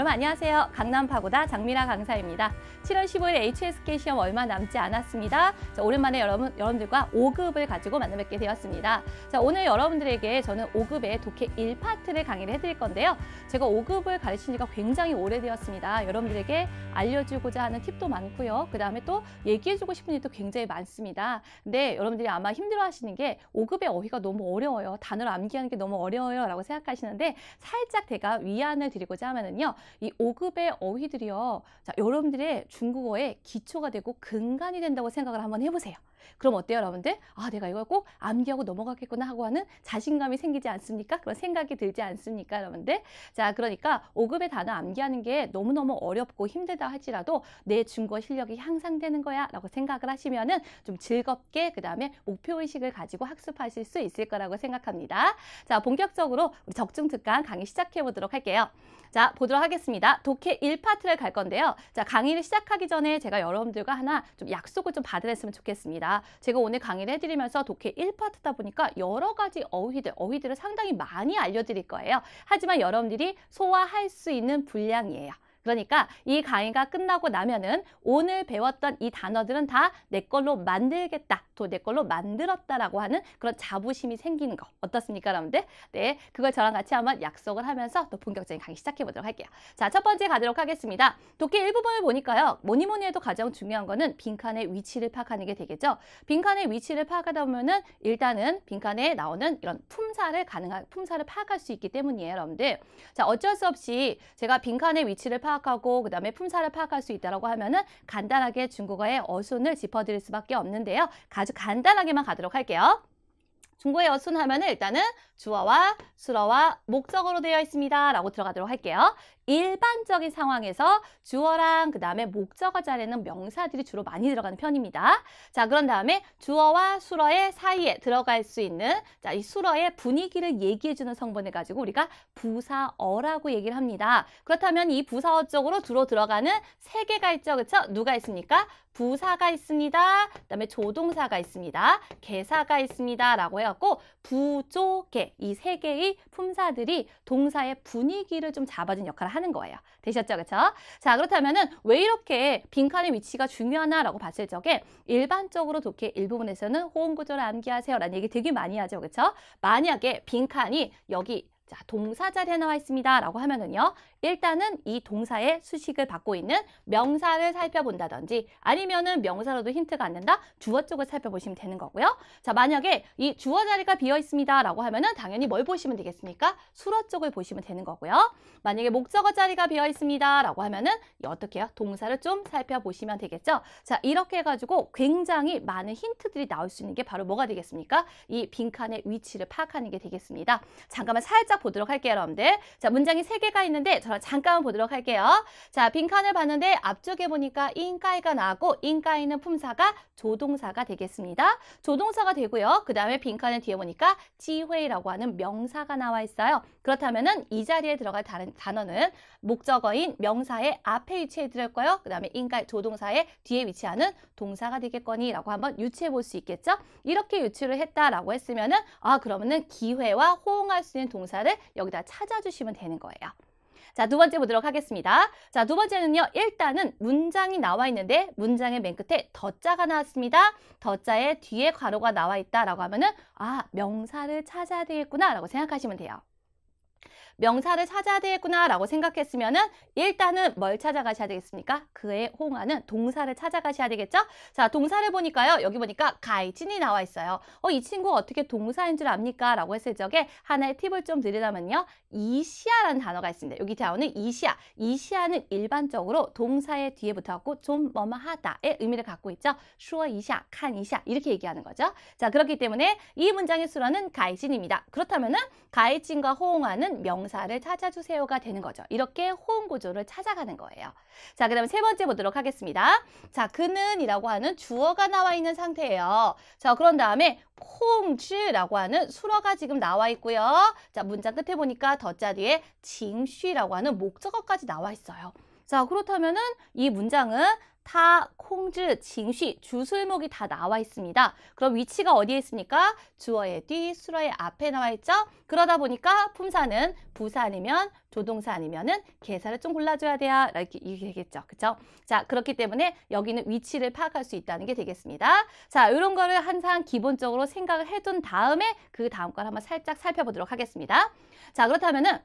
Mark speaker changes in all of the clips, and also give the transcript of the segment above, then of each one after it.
Speaker 1: 여러분 안녕하세요. 강남 파고다 장미라 강사입니다. 7월 15일 HSK 시험 얼마 남지 않았습니다. 자, 오랜만에 여러분들과 5급을 가지고 만나 뵙게 되었습니다. 자, 오늘 여러분들에게 저는 5급의 독해 1파트를 강의를 해드릴 건데요. 제가 5급을 가르친 지가 굉장히 오래되었습니다. 여러분들에게 알려주고자 하는 팁도 많고요. 그 다음에 또 얘기해주고 싶은 일도 굉장히 많습니다. 근데 여러분들이 아마 힘들어하시는 게 5급의 어휘가 너무 어려워요. 단어를 암기하는 게 너무 어려워요 라고 생각하시는데 살짝 제가 위안을 드리고자 하면은요. 이 5급의 어휘들이요. 자, 여러분들의 중국어의 기초가 되고 근간이 된다고 생각을 한번 해보세요. 그럼 어때요, 여러분들? 아, 내가 이걸 꼭 암기하고 넘어가겠구나 하고 하는 자신감이 생기지 않습니까? 그런 생각이 들지 않습니까, 여러분들? 자, 그러니까 5급의 단어 암기하는 게 너무너무 어렵고 힘들다 할지라도 내 중국어 실력이 향상되는 거야 라고 생각을 하시면은 좀 즐겁게 그 다음에 목표의식을 가지고 학습하실 수 있을 거라고 생각합니다. 자, 본격적으로 우리 적중특강 강의 시작해 보도록 할게요. 자, 보도록 하겠습니다. 독해 1파트를 갈 건데요. 자, 강의를 시작하기 전에 제가 여러분들과 하나 좀 약속을 좀 받아냈으면 좋겠습니다. 제가 오늘 강의를 해드리면서 독해 1파트다 보니까 여러 가지 어휘들을 상당히 많이 알려드릴 거예요. 하지만 여러분들이 소화할 수 있는 분량이에요. 그러니까 이 강의가 끝나고 나면은 오늘 배웠던 이 단어들은 다 내 걸로 만들겠다, 또 내 걸로 만들었다라고 하는 그런 자부심이 생기는 거 어떻습니까, 여러분들? 네, 그걸 저랑 같이 한번 약속을 하면서 또 본격적인 강의 시작해 보도록 할게요. 자, 첫 번째 가도록 하겠습니다. 독해 1부분을 보니까요. 뭐니 해도 가장 중요한 거는 빈칸의 위치를 파악하는 게 되겠죠. 빈칸의 위치를 파악하다 보면은 일단은 빈칸에 나오는 이런 품사를 파악할 수 있기 때문이에요, 여러분들. 자, 어쩔 수 없이 제가 빈칸의 위치를 파악하고 그 다음에 품사를 파악할 수 있다고 하면은 간단하게 중국어의 어순을 짚어드릴 수밖에 없는데요. 아주 간단하게만 가도록 할게요. 중국어의 어순 하면은 일단은 주어와 수어와 목적어로 되어 있습니다 라고 들어가도록 할게요. 일반적인 상황에서 주어랑 그 다음에 목적어 자리에는 명사들이 주로 많이 들어가는 편입니다. 자, 그런 다음에 주어와 수어의 사이에 들어갈 수 있는 자, 이 수어의 분위기를 얘기해주는 성분을 가지고 우리가 부사어라고 얘기를 합니다. 그렇다면 이 부사어 쪽으로 주로 들어가는 세 개가 있죠. 그렇죠? 누가 있습니까? 부사가 있습니다. 그 다음에 조동사가 있습니다. 개사가 있습니다. 라고 해갖고 부조개 이 세 개의 품사들이 동사의 분위기를 좀 잡아준 역할을 하는 거예요. 되셨죠? 그쵸? 자, 그렇다면은 왜 이렇게 빈칸의 위치가 중요하나라고 봤을 적에 일반적으로 독해 일부분에서는 호응구조를 암기하세요 라는 얘기 되게 많이 하죠. 그쵸? 만약에 빈칸이 여기 자, 동사 자리에 나와 있습니다 라고 하면은요. 일단은 이 동사의 수식을 받고 있는 명사를 살펴본다든지 아니면은 명사로도 힌트가 안 된다? 주어 쪽을 살펴보시면 되는 거고요. 자, 만약에 이 주어 자리가 비어 있습니다 라고 하면은 당연히 뭘 보시면 되겠습니까? 수어 쪽을 보시면 되는 거고요. 만약에 목적어 자리가 비어 있습니다 라고 하면은 어떻게 해요? 동사를 좀 살펴보시면 되겠죠. 자, 이렇게 해가지고 굉장히 많은 힌트들이 나올 수 있는 게 바로 뭐가 되겠습니까? 이 빈칸의 위치를 파악하는 게 되겠습니다. 잠깐만 살짝 보도록 할게요, 여러분들. 자, 문장이 3개가 있는데 저랑 잠깐 보도록 할게요. 자, 빈칸을 봤는데 앞쪽에 보니까 인가이가 나왔고 인가이는 품사가 조동사가 되겠습니다. 조동사가 되고요. 그 다음에 빈칸을 뒤에 보니까 지회라고 하는 명사가 나와 있어요. 그렇다면은 이 자리에 들어갈 다른 단어는 목적어인 명사의 앞에 위치해 드렸고요. 그 다음에 인가이 조동사의 뒤에 위치하는 동사가 되겠거니 라고 한번 유추해 볼 수 있겠죠. 이렇게 유추를 했다라고 했으면은 아, 그러면은 기회와 호응할 수 있는 동사를 여기다 찾아주시면 되는 거예요. 자, 두 번째 보도록 하겠습니다. 자, 두 번째는요. 일단은 문장이 나와 있는데 문장의 맨 끝에 더자가 나왔습니다. 더자의 뒤에 괄호가 나와 있다라고 하면은 아, 명사를 찾아야 되겠구나 라고 생각하시면 돼요. 명사를 찾아야 되겠구나 라고 생각했으면은 일단은 뭘 찾아가셔야 되겠습니까? 그에 호응하는 동사를 찾아가셔야 되겠죠? 자, 동사를 보니까요. 여기 보니까 가이진이 나와 있어요. 이 친구 어떻게 동사인 줄 압니까? 라고 했을 적에 하나의 팁을 좀 드리자면요. 이시아라는 단어가 있습니다. 여기 나오는 이시아. 이시아는 일반적으로 동사의 뒤에 붙어갖고 좀 뭐뭐하다의 의미를 갖고 있죠. 슈어 이샤, 칸 이샤 이렇게 얘기하는 거죠. 자, 그렇기 때문에 이 문장의 수로는 가이진입니다. 그렇다면은 가이진과 호응하는 명사를 찾아주세요가 되는 거죠. 이렇게 호응 구조를 찾아가는 거예요. 자, 그 다음에 세 번째 보도록 하겠습니다. 자, 그는 이라고 하는 주어가 나와 있는 상태예요. 자, 그런 다음에 콩쥐라고 하는 수어가 지금 나와 있고요. 자, 문장 끝에 보니까 더자 뒤에 징쉬라고 하는 목적어까지 나와 있어요. 자, 그렇다면은 이 문장은 타, 콩즈, 징쉬, 주술목이 다 나와 있습니다. 그럼 위치가 어디에 있습니까? 주어의 뒤, 수어의 앞에 나와 있죠? 그러다 보니까 품사는 부사 아니면 조동사 아니면은 개사를 좀 골라줘야 돼요. 이렇게 얘기겠죠. 그쵸? 자, 그렇기 때문에 여기는 위치를 파악할 수 있다는 게 되겠습니다. 자, 이런 거를 항상 기본적으로 생각을 해둔 다음에 그 다음 걸 한번 살짝 살펴보도록 하겠습니다. 자, 그렇다면은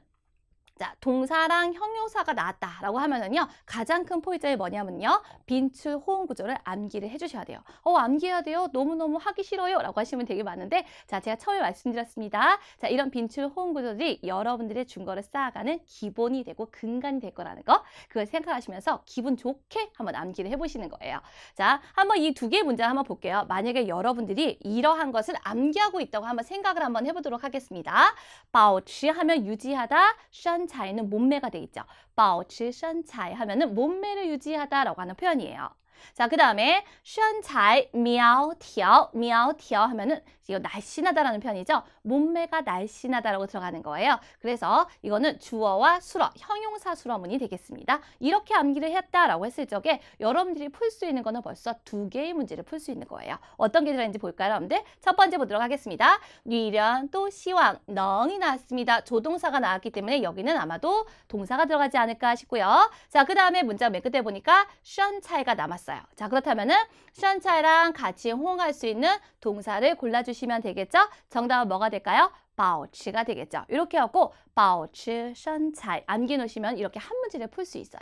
Speaker 1: 자, 동사랑 형용사가 나왔다라고 하면은요, 가장 큰 포인트가 뭐냐면요, 빈출 호응 구조를 암기를 해주셔야 돼요. 암기해야 돼요. 너무너무 하기 싫어요. 라고 하시면 되게 많은데, 자, 제가 처음에 말씀드렸습니다. 자, 이런 빈출 호응 구조들이 여러분들의 준거를 쌓아가는 기본이 되고 근간이 될 거라는 거, 그걸 생각하시면서 기분 좋게 한번 암기를 해보시는 거예요. 자, 한번 이 두 개의 문제를 한번 볼게요. 만약에 여러분들이 이러한 것을 암기하고 있다고 한번 생각을 한번 해보도록 하겠습니다. 保持 하면 유지하다, 身材는 몸매가 돼 있죠. 保持身材 하면은 몸매를 유지하다라고 하는 표현이에요. 자, 그 다음에 身材苗条, 苗条 하면은 이거 날씬하다라는 표현이죠. 몸매가 날씬하다라고 들어가는 거예요. 그래서 이거는 주어와 수어, 형용사 수어문이 되겠습니다. 이렇게 암기를 했다라고 했을 적에 여러분들이 풀 수 있는 거는 벌써 두 개의 문제를 풀 수 있는 거예요. 어떤 게 들어있는지 볼까요, 여러분들? 첫 번째 보도록 하겠습니다. 뉘련 또 시왕, 넝이 나왔습니다. 조동사가 나왔기 때문에 여기는 아마도 동사가 들어가지 않을까 싶고요. 자, 그 다음에 문자 맨 끝에 보니까 身材가 남았어요. 자, 그렇다면은 身材랑 같이 호응할 수 있는 동사를 골라주시면 되겠죠? 정답은 뭐가 될까요? 保持가 되겠죠. 이렇게 하고 保持身材 암기 놓으시면 이렇게 한 문제를 풀 수 있어요.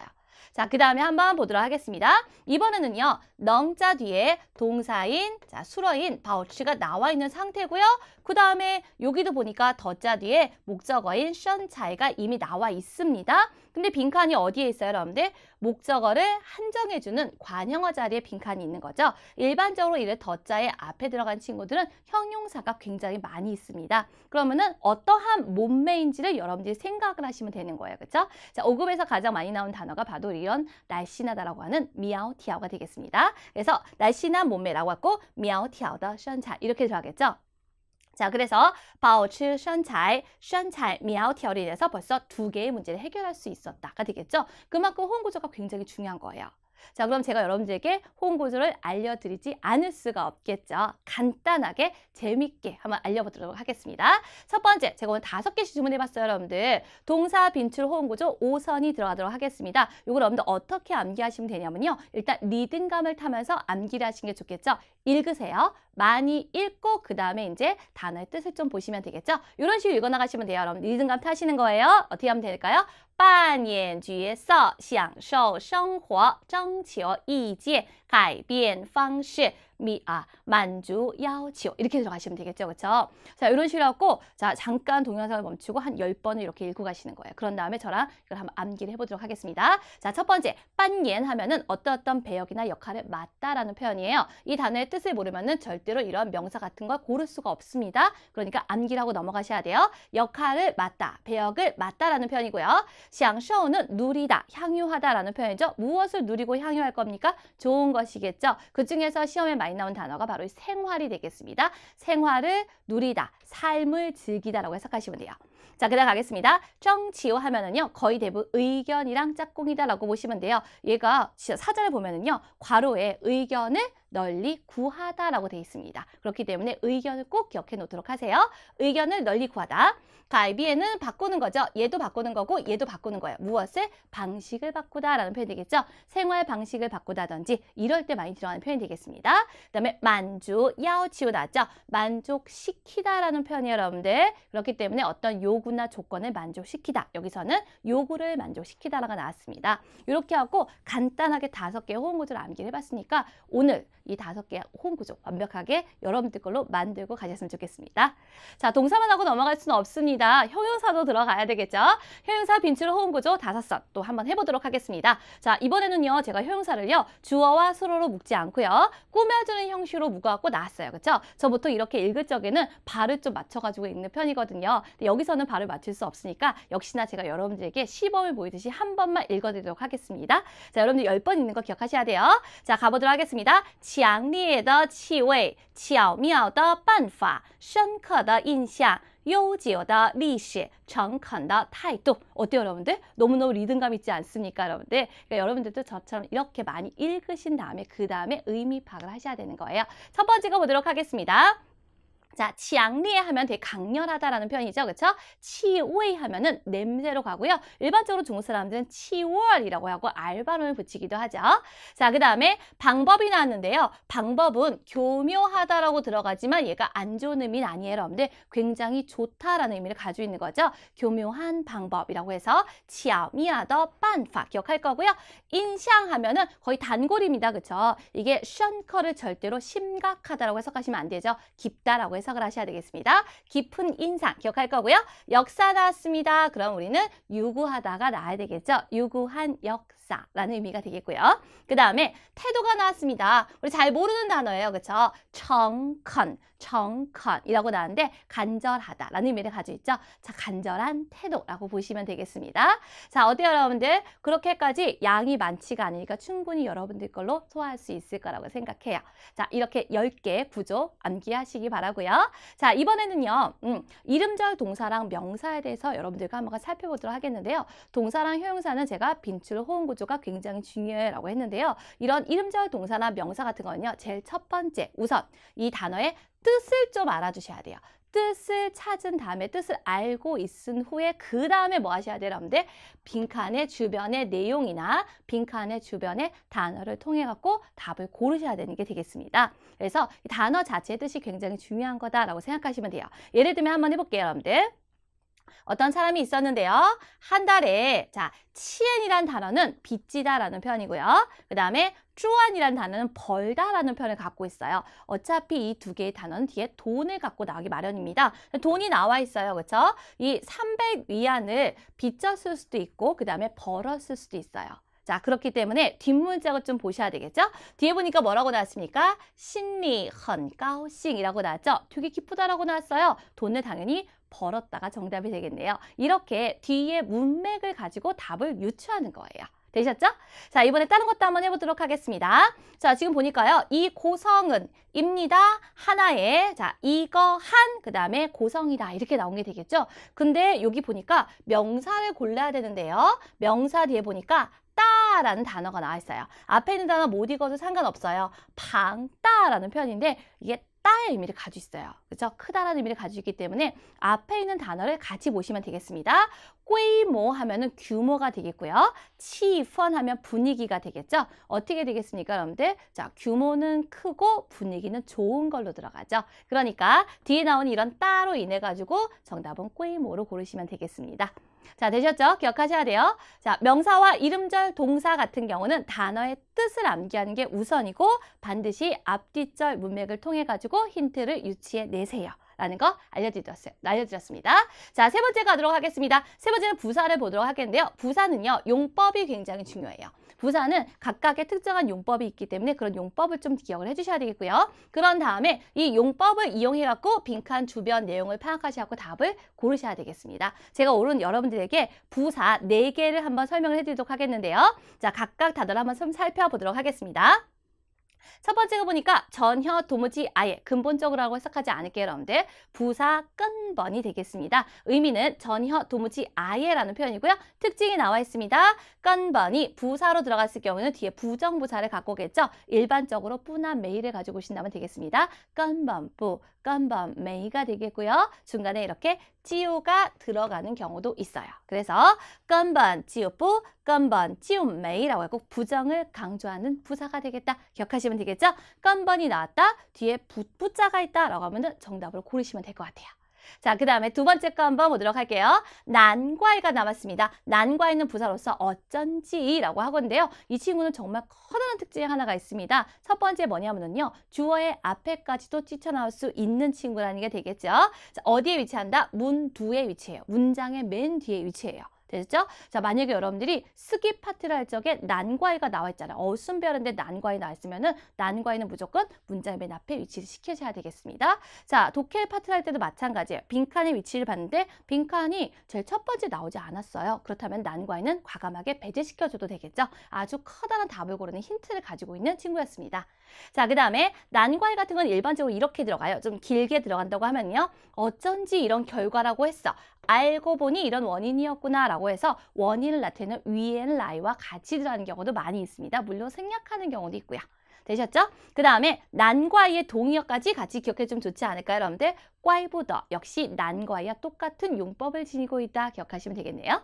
Speaker 1: 자, 그 다음에 한번 보도록 하겠습니다. 이번에는요, 넝자 뒤에 동사인, 자, 수어인 保持가 나와 있는 상태고요. 그 다음에 여기도 보니까 더자 뒤에 목적어인 身材가 이미 나와 있습니다. 근데 빈칸이 어디에 있어요, 여러분들? 목적어를 한정해주는 관형어 자리에 빈칸이 있는 거죠. 일반적으로 이래 더자의 앞에 들어간 친구들은 형용사가 굉장히 많이 있습니다. 그러면은 어떠한 몸매인지를 여러분들이 생각을 하시면 되는 거예요. 그렇죠? 자, 5급에서 가장 많이 나온 단어가 바로 이런 날씬하다라고 하는 미아오티아오가 되겠습니다. 그래서 날씬한 몸매라고 하고 미아오티아오의 身材 이렇게 들어가겠죠. 자, 그래서 保持身材, 身材苗条를 인해서 벌써 두 개의 문제를 해결할 수 있었다가 되겠죠. 그만큼 호응 구조가 굉장히 중요한 거예요. 자, 그럼 제가 여러분들에게 호응 구조를 알려드리지 않을 수가 없겠죠. 간단하게 재밌게 한번 알려보도록 하겠습니다. 첫 번째, 제가 오늘 5개씩 주문해봤어요, 여러분들. 동사 빈출 호응 구조 5선이 들어가도록 하겠습니다. 이걸 여러분들 어떻게 암기하시면 되냐면요. 일단 리듬감을 타면서 암기를 하시는 게 좋겠죠. 읽으세요. 많이 읽고 그 다음에 이제 단어의 뜻을 좀 보시면 되겠죠. 이런 식으로 읽어나가시면 돼요. 여러분 리듬감 타시는 거예요. 어떻게 하면 될까요? 扮演角色享受生活征求意见改变方式满足要求이렇게 들어가시면 되겠죠. 그렇죠? 자, 이런 식으로 하고 자, 잠깐 동영상을 멈추고 한 10번을 이렇게 읽고 가시는 거예요. 그런 다음에 저랑 이걸 한번 암기를 해보도록 하겠습니다. 자, 첫 번째, 빤옌 하면은 어떤 배역이나 역할을 맡다라는 표현이에요. 이 단어의 뜻을 모르면은 절대로 이런 명사 같은 걸 고를 수가 없습니다. 그러니까 암기를 하고 넘어가셔야 돼요. 역할을 맡다, 배역을 맡다라는 표현이고요. 享受는 누리다, 향유하다라는 표현이죠. 무엇을 누리고 향유할 겁니까? 좋은 것이겠죠. 그 중에서 시험에 많이 나온 단어가 바로 생활이 되겠습니다. 생활을 누리다, 삶을 즐기다라고 해석하시면 돼요. 자, 그다음 가겠습니다. 정치오 하면은요, 거의 대부분 의견이랑 짝꿍이다라고 보시면 돼요. 얘가 사전을 보면은요, 괄호에 의견을 널리 구하다라고 되어 있습니다. 그렇기 때문에 의견을 꼭 기억해 놓도록 하세요. 의견을 널리 구하다. 가이비에는 바꾸는 거죠. 얘도 바꾸는 거고 얘도 바꾸는 거예요. 무엇을? 방식을 바꾸다라는 표현이 되겠죠. 생활 방식을 바꾸다든지 이럴 때 많이 들어가는 표현이 되겠습니다. 그 다음에 만주, 야오치우 나왔죠. 만족시키다라는 표현이에요, 여러분들. 그렇기 때문에 어떤 요구나 조건을 만족시키다. 여기서는 요구를 만족시키다라가 나왔습니다. 이렇게 하고 간단하게 5개의 호응 구조를 암기를 해봤으니까 오늘 이 5개의 호응 구조 완벽하게 여러분들 걸로 만들고 가셨으면 좋겠습니다. 자, 동사만 하고 넘어갈 수는 없습니다. 형용사도 들어가야 되겠죠. 형용사 빈출 호응 구조 5선 또 한번 해보도록 하겠습니다. 자, 이번에는요, 제가 형용사를요, 주어와 수어로 묶지 않고요, 꾸며주는 형식으로 묶어갖고 나왔어요. 그렇죠? 저 보통 이렇게 읽을 적에는 발을 좀 맞춰가지고 읽는 편이거든요. 근데 여기서는 발을 맞출 수 없으니까 역시나 제가 여러분들에게 시범을 보이듯이 한 번만 읽어드리도록 하겠습니다. 자, 여러분들 10번 읽는 거 기억하셔야 돼요. 자, 가보도록 하겠습니다. 强烈的气味巧妙的办法深刻的印象悠久的历史诚恳的态度. 어때요, 여러분들? 너무너무 리듬감 있지 않습니까, 여러분들? 그러니까 여러분들도 저처럼 이렇게 많이 읽으신 다음에 그 다음에 의미 파악을 하셔야 되는 거예요. 첫 번째 거 보도록 하겠습니다. 자, 强烈 하면 되게 강렬하다라는 표현이죠. 그렇죠? 气味 하면은 냄새로 가고요. 일반적으로 중국 사람들은 气味이라고 하고 알 발음을 붙이기도 하죠. 자, 그다음에 방법이 나왔는데요. 방법은 교묘하다라고 들어가지만 얘가 안 좋은 의미는 아니에요, 여러분들. 굉장히 좋다라는 의미를 가지고 있는 거죠. 교묘한 방법이라고 해서 巧妙的办法 기억할 거고요. 인상 하면은 거의 단골입니다. 그렇죠? 이게 深刻를 절대로 심각하다라고 해석하시면 안 되죠. 깊다라고 해석을 하셔야 되겠습니다. 깊은 인상 기억할 거고요. 역사 나왔습니다. 그럼 우리는 유구하다가 나와야 되겠죠. 유구한 역사라는 의미가 되겠고요. 그 다음에 태도가 나왔습니다. 우리 잘 모르는 단어예요. 그렇죠? 정컨이라고 나왔는데 간절하다라는 의미를 가지고 있죠. 자, 간절한 태도라고 보시면 되겠습니다. 자, 어때요, 여러분들? 그렇게까지 양이 많지가 않으니까 충분히 여러분들 걸로 소화할 수 있을 거라고 생각해요. 자, 이렇게 10개 구조 암기하시기 바라고요. 자, 이번에는요. 이름절 동사랑 명사에 대해서 여러분들과 한번 살펴보도록 하겠는데요. 동사랑 형용사는 제가 빈출 호응 구조가 굉장히 중요해라고 했는데요. 이런 이름절 동사나 명사 같은 거는요. 제일 첫 번째 우선 이 단어의 뜻을 좀 알아주셔야 돼요. 뜻을 찾은 다음에 뜻을 알고 있은 후에 그 다음에 뭐 하셔야 돼요, 여러분들? 빈칸의 주변의 내용이나 빈칸의 주변의 단어를 통해 갖고 답을 고르셔야 되는 게 되겠습니다. 그래서 이 단어 자체의 뜻이 굉장히 중요한 거다라고 생각하시면 돼요. 예를 들면 한번 해볼게요, 여러분들. 어떤 사람이 있었는데요. 한 달에 자 치엔이라는 단어는 빚지다라는 표현이고요. 그 다음에 쭈안이라는 단어는 벌다라는 표현을 갖고 있어요. 어차피 이 두 개의 단어는 뒤에 돈을 갖고 나오기 마련입니다. 돈이 나와 있어요. 그렇죠? 이 300위안을 빚졌을 수도 있고 그 다음에 벌었을 수도 있어요. 자, 그렇기 때문에 뒷문장을 좀 보셔야 되겠죠? 뒤에 보니까 뭐라고 나왔습니까? 심리 헌 가오싱이라고 나왔죠? 되게 기쁘다라고 나왔어요. 돈을 당연히 벌었다가 정답이 되겠네요. 이렇게 뒤에 문맥을 가지고 답을 유추하는 거예요. 되셨죠? 자, 이번에 다른 것도 한번 해보도록 하겠습니다. 자, 지금 보니까요. 이 고성은 입니다. 하나에 자 이거 한 그 다음에 고성이다 이렇게 나온 게 되겠죠? 근데 여기 보니까 명사를 골라야 되는데요. 명사 뒤에 보니까 따라는 단어가 나와 있어요. 앞에 있는 단어 못 읽어도 상관없어요. 방따라는 표현인데 이게 따의 의미를 가지고 있어요. 그렇죠? 크다라는 의미를 가지고 있기 때문에 앞에 있는 단어를 같이 보시면 되겠습니다.规模 하면은 규모가 되겠고요. 치펀 하면 분위기가 되겠죠. 어떻게 되겠습니까, 여러분들? 자, 규모는 크고 분위기는 좋은 걸로 들어가죠. 그러니까 뒤에 나오는 이런 따로 인해 가지고 정답은规模로 고르시면 되겠습니다. 자, 되셨죠? 기억하셔야 돼요. 자, 명사와 이름절 동사 같은 경우는 단어의 뜻을 암기하는 게 우선이고 반드시 앞뒤절 문맥을 통해 가지고 힌트를 유추해 내세요. 라는 거 알려드렸습니다. 자, 세 번째 가도록 하겠습니다. 세 번째는 부사를 보도록 하겠는데요. 부사는요, 용법이 굉장히 중요해요. 부사는 각각의 특정한 용법이 있기 때문에 그런 용법을 좀 기억을 해주셔야 되겠고요. 그런 다음에 이 용법을 이용해갖고 빈칸 주변 내용을 파악하셔서 답을 고르셔야 되겠습니다. 제가 오늘 여러분들에게 부사 4개를 한번 설명을 해드리도록 하겠는데요. 자, 각각 단어를 한번 좀 살펴보도록 하겠습니다. 첫 번째가 보니까 전혀 도무지 아예 근본적으로 하고 해석하지 않을게요, 여러분들. 부사 끈번이 되겠습니다. 의미는 전혀 도무지 아예라는 표현이고요. 특징이 나와 있습니다. 끈번이 부사로 들어갔을 경우는 뒤에 부정부사를 갖고 오겠죠. 일반적으로 뿌나 메이를 가지고 오신다면 되겠습니다. 끈번뿌, 끈번메이가 되겠고요. 중간에 이렇게 찌우가 들어가는 경우도 있어요. 그래서 끈번 찌우뿌, 끈번 찌우메이라고 하고 부정을 강조하는 부사가 되겠다. 기억하시면 되겠죠? 끈번이 나왔다. 뒤에 부자가 있다라고 하면 정답으로 고르시면 될 것 같아요. 자, 그 다음에 두 번째 거 한번 보도록 할게요. 난과이가 남았습니다. 난과이는 부사로서 어쩐지라고 하건데요. 이 친구는 정말 커다란 특징이 하나가 있습니다. 첫 번째 뭐냐면요. 주어의 앞에까지도 뛰쳐나올 수 있는 친구라는 게 되겠죠. 자, 어디에 위치한다? 문두에 위치해요. 문장의 맨 뒤에 위치해요. 됐죠? 자, 만약에 여러분들이 쓰기 파트를 할 적에 난과이가 나와 있잖아요. 어순별인데 난과이 나와 있으면은 난과이는 무조건 문장의 맨 앞에 위치를 시켜줘야 되겠습니다. 자, 독해 파트를 할 때도 마찬가지예요. 빈칸의 위치를 봤는데 빈칸이 제일 첫 번째 나오지 않았어요. 그렇다면 난과이는 과감하게 배제시켜줘도 되겠죠? 아주 커다란 답을 고르는 힌트를 가지고 있는 친구였습니다. 자, 그 다음에 난과일 같은 건 일반적으로 이렇게 들어가요. 좀 길게 들어간다고 하면요. 어쩐지 이런 결과라고 했어. 알고 보니 이런 원인이었구나 라고 해서 원인을 나타내는 위엔 라이와 같이 들어가는 경우도 많이 있습니다. 물론 생략하는 경우도 있고요. 되셨죠? 그 다음에 난과의 동의어까지 같이 기억해주면 좋지 않을까요, 여러분들? 꽈이보더 역시 난과와 똑같은 용법을 지니고 있다 기억하시면 되겠네요.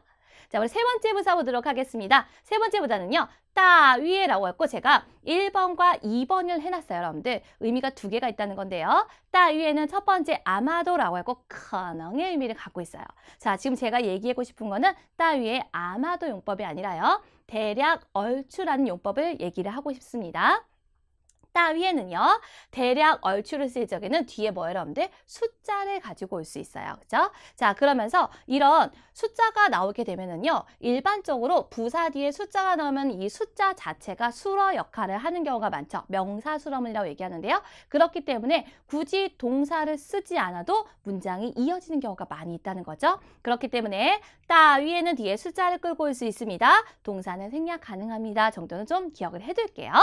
Speaker 1: 자, 우리 세 번째 부사 보도록 하겠습니다. 세 번째 부사는요. 따위에라고 했고 제가 1번과 2번을 해놨어요, 여러분들. 의미가 두 개가 있다는 건데요. 따위에는 첫 번째 아마도라고 했고可能의 의미를 갖고 있어요. 자, 지금 제가 얘기하고 싶은 거는 따위의 아마도 용법이 아니라요. 대략 얼추라는 용법을 얘기를 하고 싶습니다. 따위에는요, 대략 얼추를 쓸 적에는 뒤에 뭐 여러분들 숫자를 가지고 올 수 있어요. 그죠? 자, 그러면서 이런 숫자가 나오게 되면은요, 일반적으로 부사 뒤에 숫자가 나오면 이 숫자 자체가 수러 역할을 하는 경우가 많죠. 명사 수러문이라고 얘기하는데요. 그렇기 때문에 굳이 동사를 쓰지 않아도 문장이 이어지는 경우가 많이 있다는 거죠. 그렇기 때문에 따위에는 뒤에 숫자를 끌고 올 수 있습니다. 동사는 생략 가능합니다. 정도는 좀 기억을 해둘게요.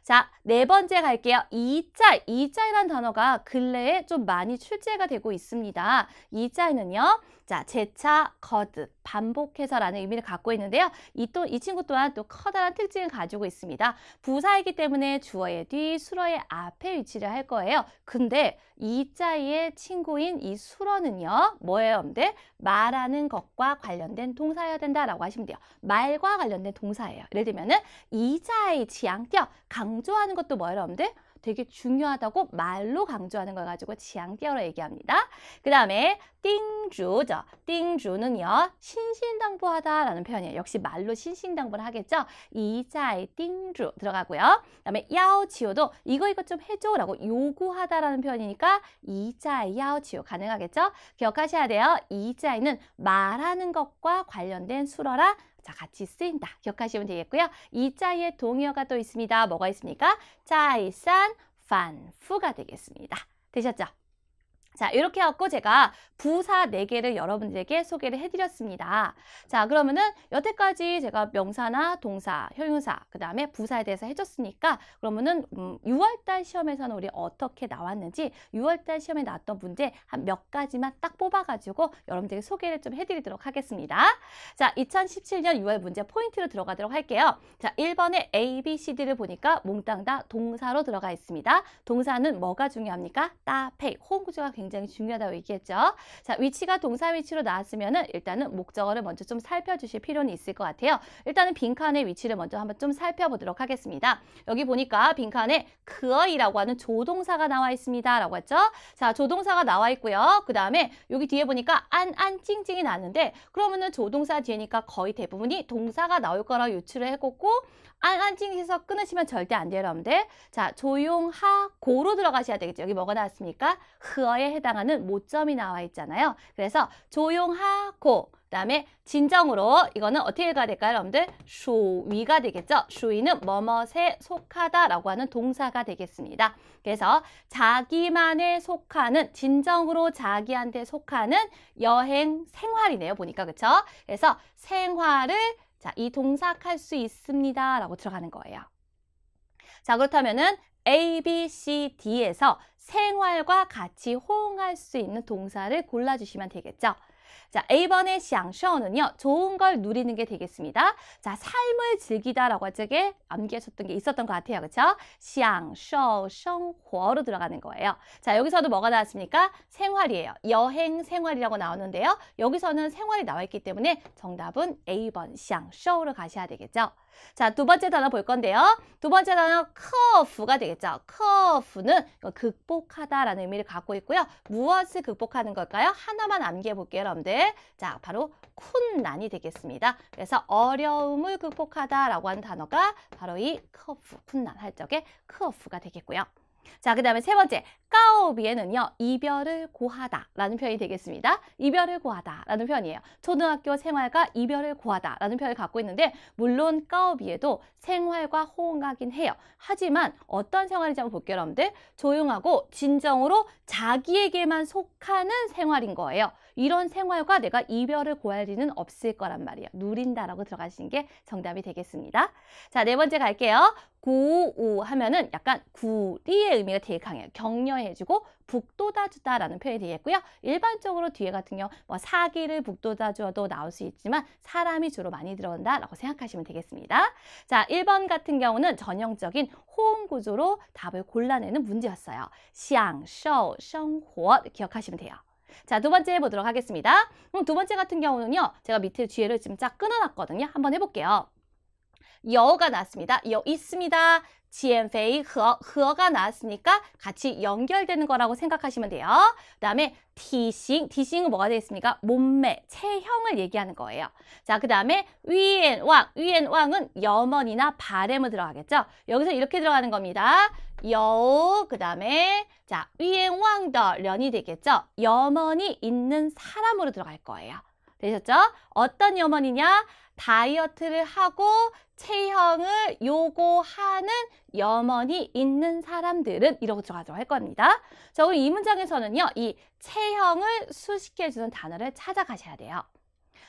Speaker 1: 자, 네 번째 갈게요. 이자이라는 단어가 근래에 좀 많이 출제가 되고 있습니다. 이자이는요. 자, 재차, 거듭, 반복해서라는 의미를 갖고 있는데요. 이 친구 또한 또 커다란 특징을 가지고 있습니다. 부사이기 때문에 주어의 뒤, 수어의 앞에 위치를 할 거예요. 근데 이자이의 친구인 이 수어는요. 뭐예요, 여러분들? 말하는 것과 관련된 동사여야 된다라고 하시면 돼요. 말과 관련된 동사예요. 예를 들면은 이자이 지양띄어 강조하는 것도 뭐예요, 여러분들? 되게 중요하다고 말로 강조하는 걸 가지고 지양띄어로 얘기합니다. 그 다음에 띵주죠. 띵주는요. 신신당부하다라는 표현이에요. 역시 말로 신신당부를 하겠죠. 이자이 띵주 들어가고요. 그 다음에 야오치오도 이거 좀 해줘라고 요구하다라는 표현이니까 이자이 야오치오 가능하겠죠. 기억하셔야 돼요. 이자이는 말하는 것과 관련된 수어라 자, 같이 쓰인다. 기억하시면 되겠고요. 이 짜이의 동의어가 또 있습니다. 뭐가 있습니까? 짜이산, 판푸가 되겠습니다. 되셨죠? 자, 이렇게 해갖고 제가 부사 4개를 여러분들에게 소개를 해드렸습니다. 자, 그러면은 여태까지 제가 명사나 동사, 형용사, 그 다음에 부사에 대해서 해줬으니까 그러면은 6월달 시험에서는 우리 어떻게 나왔는지 6월달 시험에 나왔던 문제 한 몇 가지만 딱 뽑아가지고 여러분들에게 소개를 좀 해드리도록 하겠습니다. 자, 2017년 6월 문제 포인트로 들어가도록 할게요. 자, 1번에 A, B, C, D를 보니까 몽땅 다 동사로 들어가 있습니다. 동사는 뭐가 중요합니까? 따페이, 호응 구조가 굉장히 중요하다고 얘기했죠. 자, 위치가 동사 위치로 나왔으면은 일단은 목적어를 먼저 좀 살펴주실 필요는 있을 것 같아요. 일단은 빈칸의 위치를 먼저 한번 좀 살펴보도록 하겠습니다. 여기 보니까 빈칸에 그어이라고 하는 조동사가 나와 있습니다. 라고 했죠. 자, 조동사가 나와 있고요. 그 다음에 여기 뒤에 보니까 찡찡이 나왔는데 그러면은 조동사 뒤에니까 거의 대부분이 동사가 나올 거라고 유추를 해놓고 찡해서 끊으시면 절대 안 돼요, 여러분들. 자, 조용하고로 들어가셔야 되겠죠. 여기 뭐가 나왔습니까? 흐어에 해당하는 모점이 나와 있잖아요. 그래서 조용하고 그다음에 진정으로 이거는 어떻게 가야 될까요, 여러분들? 슈위가 되겠죠. 슈위는 뭐뭇에 속하다라고 하는 동사가 되겠습니다. 그래서 자기만에 속하는 진정으로 자기한테 속하는 여행 생활이네요. 보니까 그렇죠? 그래서 생활을 자, 이 동사할 수 있습니다. 라고 들어가는 거예요. 자, 그렇다면은 A, B, C, D에서 생활과 같이 호응할 수 있는 동사를 골라주시면 되겠죠. 자, A번의 享受는요. 좋은 걸 누리는 게 되겠습니다. 자, 삶을 즐기다라고 하적에 암기하셨던 게 있었던 것 같아요. 그렇죠? 享受生活로 들어가는 거예요. 자, 여기서도 뭐가 나왔습니까? 생활이에요. 여행 생활이라고 나오는데요. 여기서는 생활이 나와 있기 때문에 정답은 A번 享受로 가셔야 되겠죠. 자, 두 번째 단어 볼 건데요. 두 번째 단어 커프가 되겠죠. 커프는 극복하다라는 의미를 갖고 있고요. 무엇을 극복하는 걸까요? 하나만 암기해 볼게요, 여러분들. 자, 바로 쿤난이 되겠습니다. 그래서 어려움을 극복하다라고 하는 단어가 바로 이 커프, 쿤난 할 적에 커프가 되겠고요. 자, 그 다음에 세 번째, 까오비에는요, 이별을 고하다라는 표현이 되겠습니다. 이별을 고하다라는 표현이에요. 초등학교 생활과 이별을 고하다라는 표현을 갖고 있는데 물론 까오비에도 생활과 호응하긴 해요. 하지만 어떤 생활인지 한번 볼게요, 여러분들. 조용하고 진정으로 자기에게만 속하는 생활인 거예요. 이런 생활과 내가 이별을 고할 리는 없을 거란 말이에요. 누린다라고 들어가시는 게 정답이 되겠습니다. 자, 네 번째 갈게요. 구우 하면은 약간 구리의 의미가 되게 강해요. 격려해주고 북돋아주다라는 표현이 되겠고요. 일반적으로 뒤에 같은 경우 뭐 사기를 북돋아주어도 나올 수 있지만 사람이 주로 많이 들어온다라고 생각하시면 되겠습니다. 자, 1번 같은 경우는 전형적인 호응 구조로 답을 골라내는 문제였어요. 享受生活 기억하시면 돼요. 자, 두 번째 해보도록 하겠습니다. 두 번째 같은 경우는요. 제가 밑에 뒤에를 지금 쫙 끊어놨거든요. 한번 해볼게요. 여가 나왔습니다. 여 있습니다. 减肥和가 나왔으니까 같이 연결되는 거라고 생각하시면 돼요. 그 다음에 디싱은 뭐가 되겠습니까? 몸매, 체형을 얘기하는 거예요. 자, 그 다음에 위엔왕은 염원이나 바램을 들어가겠죠. 여기서 이렇게 들어가는 겁니다. 그 다음에 자, 위엔왕더 련이 되겠죠. 염원이 있는 사람으로 들어갈 거예요. 되셨죠? 어떤 염원이냐? 다이어트를 하고 체형을 요구하는 염원이 있는 사람들은 이러고 들어가도록 할 겁니다. 자, 우리 이 문장에서는요. 이 체형을 수식해주는 단어를 찾아가셔야 돼요.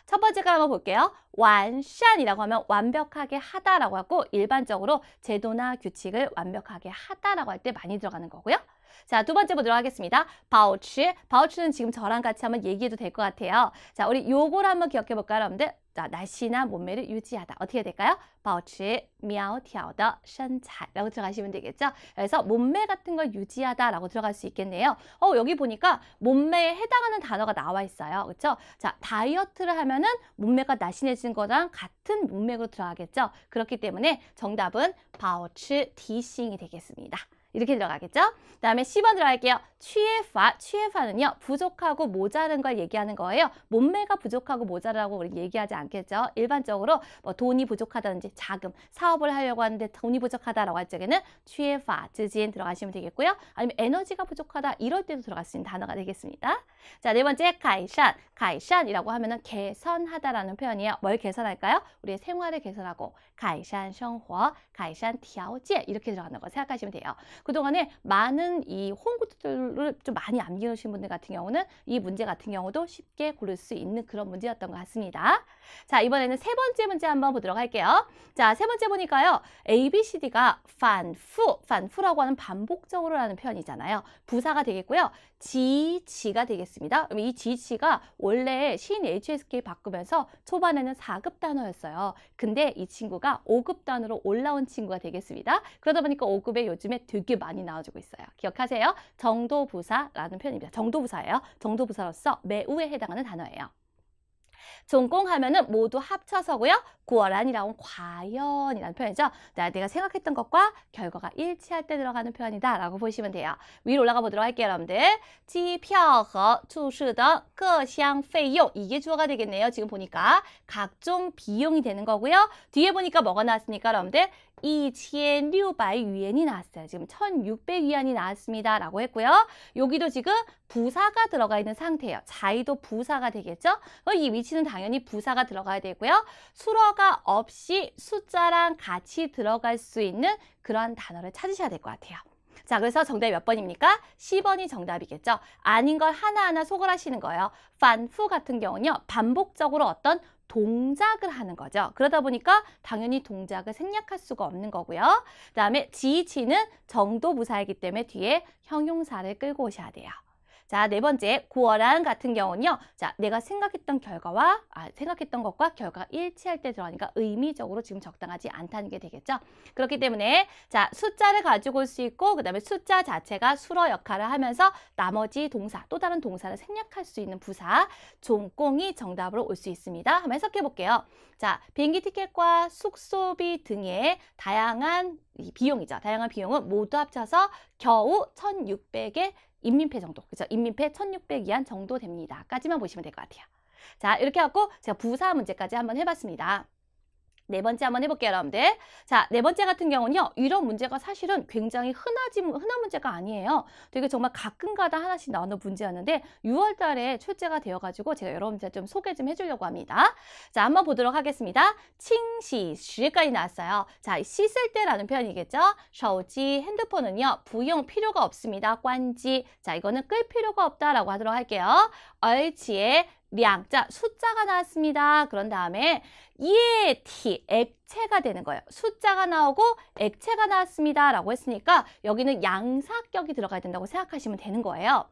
Speaker 1: 첫 번째 거 한번 볼게요. 완산이라고 하면 완벽하게 하다라고 하고 일반적으로 제도나 규칙을 완벽하게 하다라고 할 때 많이 들어가는 거고요. 자, 두 번째 보도록 하겠습니다. 바우치는 지금 저랑 같이 한번 얘기해도 될 것 같아요. 자, 우리 요거를 한번 기억해 볼까요, 여러분들? 자, 날씬한 몸매를 유지하다. 어떻게 될까요? 保持苗条的身材 라고 들어가시면 되겠죠? 그래서 몸매 같은 걸 유지하다 라고 들어갈 수 있겠네요. 여기 보니까 몸매에 해당하는 단어가 나와 있어요. 그렇죠? 자, 다이어트를 하면은 몸매가 날씬해지는 거랑 같은 몸매로 들어가겠죠? 그렇기 때문에 정답은 保持体型이 되겠습니다. 이렇게 들어가겠죠? 그 다음에 10번 들어갈게요. 취해파는요. 부족하고 모자른 걸 얘기하는 거예요. 몸매가 부족하고 모자라고 우리 얘기하지 않겠죠? 일반적으로 뭐 돈이 부족하다든지 자금, 사업을 하려고 하는데 돈이 부족하다라고 할 적에는 취해파, 즈진 들어가시면 되겠고요. 아니면 에너지가 부족하다 이럴 때도 들어갈 수 있는 단어가 되겠습니다. 자, 네 번째 가이샨이라고 하면은 개선하다라는 표현이에요. 뭘 개선할까요? 우리의 생활을 개선하고 가이산 생활, 가이산 条件 이렇게 들어가는 거 생각하시면 돼요. 그동안에 많은 이 홍구들을 좀 많이 암기해오신 분들 같은 경우는 이 문제 같은 경우도 쉽게 고를 수 있는 그런 문제였던 것 같습니다. 자, 이번에는 세 번째 문제 한번 보도록 할게요. 자, 세 번째 보니까요. ABCD가 반푸라고 하는 반복적으로 라는 표현이잖아요. 부사가 되겠고요. 지가 되겠습니다. 이 지가 원래 신 HSK 바꾸면서 초반에는 4급 단어였어요. 근데 이 친구가 5급 단어로 올라온 친구가 되겠습니다. 그러다 보니까 5급에 요즘에 되게 많이 나와주고 있어요. 기억하세요? 정도부사라는 표현입니다. 정도부사예요. 정도부사로서 매우에 해당하는 단어예요. 전공하면은 모두 합쳐서고요. 구어란이라고 과연이라는 표현이죠. 내가 생각했던 것과 결과가 일치할 때 들어가는 표현이다 라고 보시면 돼요. 위로 올라가 보도록 할게요, 여러분들. 机票和住宿的各项费用 이게 주어가 되겠네요. 지금 보니까 각종 비용이 되는 거고요. 뒤에 보니까 뭐가 나왔습니까, 여러분들? 2600위안이 나왔어요. 지금 1600위안이 나왔습니다. 라고 했고요. 여기도 지금 부사가 들어가 있는 상태예요. 자이도 부사가 되겠죠? 이 위치는 당연히 부사가 들어가야 되고요. 수어가 없이 숫자랑 같이 들어갈 수 있는 그러한 단어를 찾으셔야 될 것 같아요. 자, 그래서 정답이 몇 번입니까? 10번이 정답이겠죠. 아닌 걸 하나하나 속을 하시는 거예요. 반푸 같은 경우는요. 반복적으로 어떤 동작을 하는 거죠. 그러다 보니까 당연히 동작을 생략할 수가 없는 거고요. 그 다음에 지치는 정도부사이기 때문에 뒤에 형용사를 끌고 오셔야 돼요. 자, 네 번째, 구어란 같은 경우는요. 자, 내가 생각했던 것과 결과가 일치할 때 들어가니까 의미적으로 지금 적당하지 않다는 게 되겠죠. 그렇기 때문에 자, 숫자를 가지고 올 수 있고 그다음에 숫자 자체가 수어 역할을 하면서 나머지 동사, 또 다른 동사를 생략할 수 있는 부사, 종공이 정답으로 올 수 있습니다. 한번 해석해 볼게요. 자, 비행기 티켓과 숙소비 등의 다양한 비용이죠. 다양한 비용은 모두 합쳐서 겨우 1,600의 인민폐 정도, 그죠? 인민폐 1,600위안 정도 됩니다. 까지만 보시면 될 것 같아요. 자, 이렇게 하고 제가 부사 문제까지 한번 해봤습니다. 네 번째 한번 해볼게요, 여러분들. 자, 네 번째 같은 경우는요. 이런 문제가 사실은 굉장히 흔한 문제가 아니에요. 되게 정말 가끔가다 하나씩 나오는 문제였는데 6월 달에 출제가 되어가지고 제가 여러분들 좀 소개 좀 해주려고 합니다. 자, 한번 보도록 하겠습니다. 칭시시까지 나왔어요. 자, 씻을 때라는 표현이겠죠. 셔우지 핸드폰은요. 부용 필요가 없습니다. 관지. 자, 이거는 끌 필요가 없다라고 하도록 할게요. 얼치에 량. 자, 숫자가 나왔습니다. 그런 다음에液体, 액체가 되는 거예요. 숫자가 나오고 액체가 나왔습니다. 라고 했으니까 여기는 양사격이 들어가야 된다고 생각하시면 되는 거예요.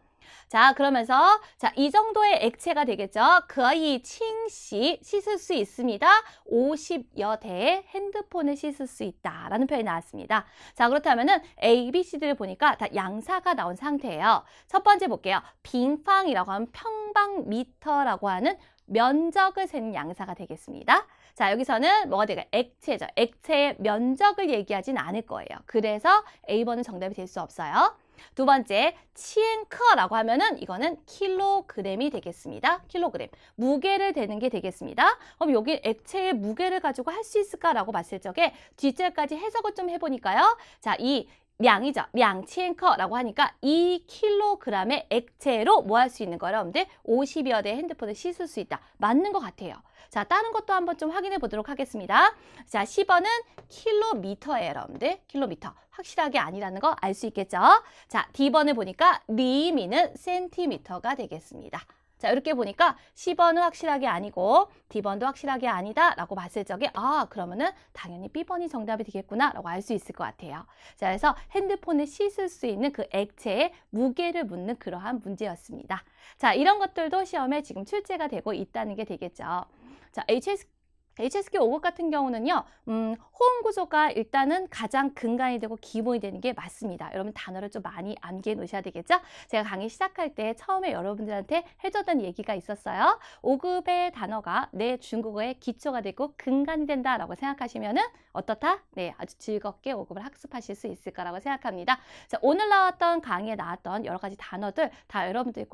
Speaker 1: 자, 그러면서 자, 이 정도의 액체가 되겠죠. 可以清洗, 씻을 수 있습니다. 50여 대의 핸드폰을 씻을 수 있다 라는 표현이 나왔습니다. 자, 그렇다면은 A, B, C들을 보니까 다 양사가 나온 상태예요. 첫 번째 볼게요. 빙팡이라고 하면 평방미터라고 하는 면적을 세는 양사가 되겠습니다. 자, 여기서는 뭐가 될까요? 액체죠. 액체의 면적을 얘기하진 않을 거예요. 그래서 A번은 정답이 될 수 없어요. 두 번째, 치엔커라고 하면은 이거는 킬로그램이 되겠습니다. 킬로그램. 무게를 대는 게 되겠습니다. 그럼 여기 액체의 무게를 가지고 할 수 있을까라고 봤을 적에 뒷줄까지 해석을 좀 해보니까요. 자, 이 량이죠. 량, 치엔커라고 하니까 2kg의 액체로 뭐 할 수 있는 거예요? 여러분들 50여 대의 핸드폰을 씻을 수 있다. 맞는 것 같아요. 자, 다른 것도 한번 좀 확인해 보도록 하겠습니다. 자, 10번은 킬로미터예요, 여러분들. 킬로미터. 확실하게 아니라는 거 알 수 있겠죠? 자, D번을 보니까 리미는 센티미터가 되겠습니다. 자, 이렇게 보니까 10번은 확실하게 아니고 D번도 확실하게 아니다 라고 봤을 적에 그러면은 당연히 B번이 정답이 되겠구나 라고 알 수 있을 것 같아요. 자, 그래서 핸드폰을 씻을 수 있는 그 액체의 무게를 묻는 그러한 문제였습니다. 자, 이런 것들도 시험에 지금 출제가 되고 있다는 게 되겠죠. 자, HSK 5급 같은 경우는요, 호응 구조가 일단은 가장 근간이 되고 기본이 되는 게 맞습니다. 여러분 단어를 좀 많이 암기해 놓으셔야 되겠죠? 제가 강의 시작할 때 처음에 여러분들한테 해줬던 얘기가 있었어요. 5급의 단어가 내 중국어의 기초가 되고 근간이 된다라고 생각하시면은 어떻다? 네, 아주 즐겁게 5급을 학습하실 수 있을 거라고 생각합니다. 자, 오늘 나왔던 강의에 나왔던 여러 가지 단어들 다 여러분들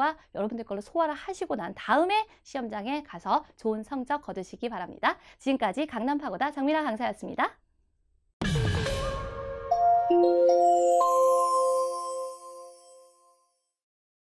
Speaker 1: 걸로 소화를 하시고 난 다음에 시험장에 가서 좋은 성적 거두시기 바랍니다. 지금까지 강남파고다 장미라 강사였습니다.